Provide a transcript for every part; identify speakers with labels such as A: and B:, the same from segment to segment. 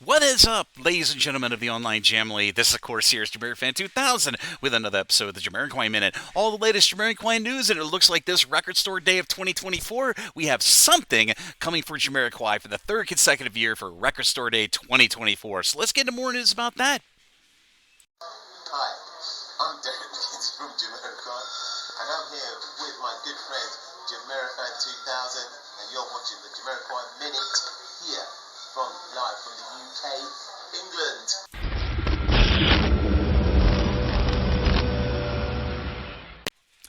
A: What is up, ladies and gentlemen of the online Jamily? This is, of course, here's JamiroFan2000 with another episode of the Jamiroquai Minute. All the latest Jamiroquai news, and it looks like this record store day of 2024, we have something coming for Jamiroquai for the third consecutive year for Record Store Day 2024. So let's get into more news about that.
B: Hi, I'm Derek from Jamiroquai, and I'm here with my good friend JamiroFan2000, and you're watching the Jamiroquai Minute here live from the UK, England.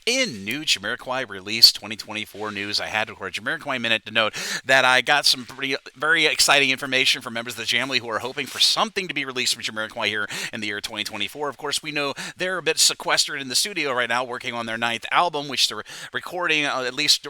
A: In new Jamiroquai Release 2024 news, I had to record Jamiroquai Minute to note that I got some very exciting information from members of the Jamily who are hoping for something to be released from Jamiroquai here in the year 2024. Of course, we know they're a bit sequestered in the studio right now, working on their ninth album, which they're recording, at least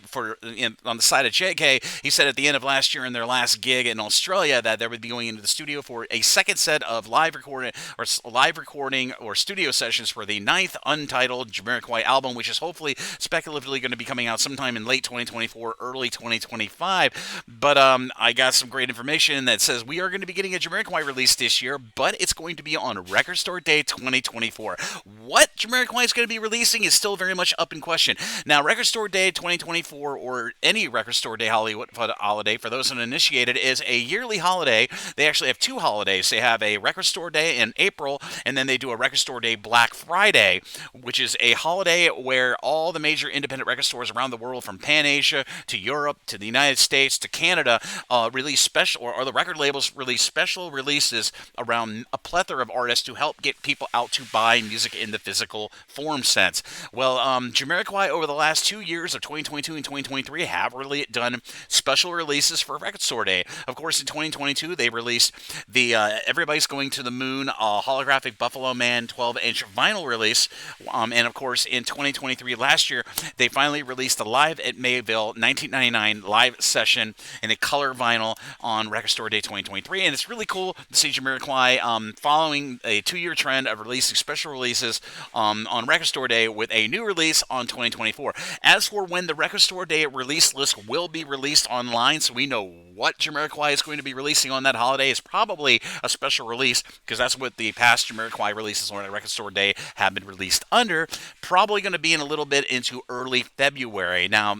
A: on the side of JK. He said at the end of last year in their last gig in Australia that they would be going into the studio for a second set of live recording or studio sessions for the ninth untitled Jamiroquai album, which is hopefully speculatively going to be coming out sometime in late 2024, early 2025. But I got some great information that says we are going to be getting a Jamiroquai release this year, but it's going to be on Record Store Day 2024. What Jamiroquai is going to be releasing is still very much up in question. Now, Record Store Day 2024, or any Record Store Day holiday, for those uninitiated, is a yearly holiday. They actually have two holidays. They have a Record Store Day in April, and then they do a Record Store Day Black Friday, which is a holiday where all the major independent record stores around the world, from Pan-Asia to Europe to the United States to Canada, release special, or the record labels release special releases around a plethora of artists to help get people out to buy music in the physical form sense. Well, Jamiroquai over the last 2 years of 2022 and 2023 have really done special releases for Record Store Day. Of course, in 2022 they released the Everybody's Going to the Moon holographic Buffalo Man 12-inch vinyl release, and of course in 2023 last year, they finally released the Live at Mayville 1999 live session in a color vinyl on Record Store Day 2023, and it's really cool to see Jamiroquai following a 2-year trend of releasing special releases on Record Store Day with a new release on 2024. As for when the Record Store Day release list will be released online, so we know what Jamiroquai is going to be releasing on that holiday, is probably a special release, because that's what the past Jamiroquai releases on Record Store Day have been released under. Probably going to be in a little bit into early February. Now,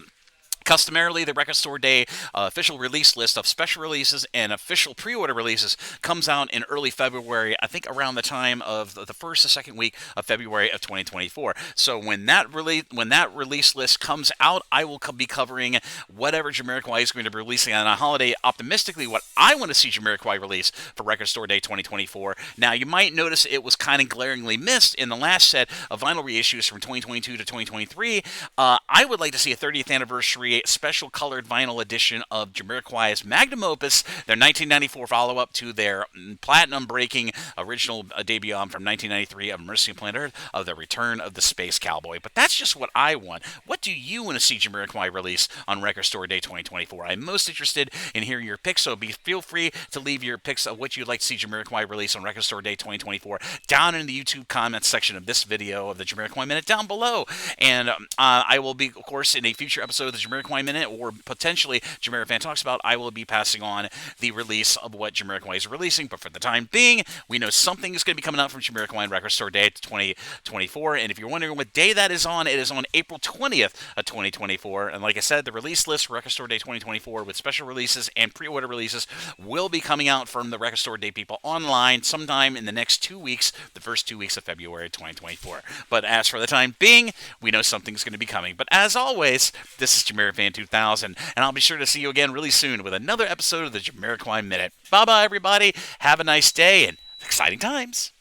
A: customarily, the Record Store Day official release list of special releases and official pre-order releases comes out in early February, I think around the time of the first or second week of February of 2024. So when that release list comes out, I will be covering whatever Jamiroquai is going to be releasing on a holiday. Optimistically, what I want to see Jamiroquai release for Record Store Day 2024. Now, you might notice it was kind of glaringly missed in the last set of vinyl reissues from 2022 to 2023. I would like to see a 30th anniversary special colored vinyl edition of Jamiroquai's magnum opus, their 1994 follow-up to their platinum-breaking original debut album from 1993 of Mercy on Planet Earth, of The Return of the Space Cowboy. But that's just what I want. What do you want to see Jamiroquai release on Record Store Day 2024? I'm most interested in hearing your picks, so feel free to leave your picks of what you'd like to see Jamiroquai release on Record Store Day 2024 down in the YouTube comments section of this video of the Jamiroquai Minute down below. And I will be, of course, in a future episode of the Jamiroquai Minute, or potentially Jamiroquai Talks About, I will be passing on the release of what Jamiroquai is releasing. But for the time being, we know something is going to be coming out from Jamiroquai and Record Store Day 2024. And if you're wondering what day that is on, it is on April 20th of 2024. And like I said, the release list for Record Store Day 2024 with special releases and pre-order releases will be coming out from the Record Store Day people online sometime in the next 2 weeks, the first 2 weeks of February 2024. But as for the time being, we know something's going to be coming. But as always, this is JamiroFan2000, and I'll be sure to see you again really soon with another episode of the Jamiroquai Minute. Bye-bye, everybody. Have a nice day and exciting times.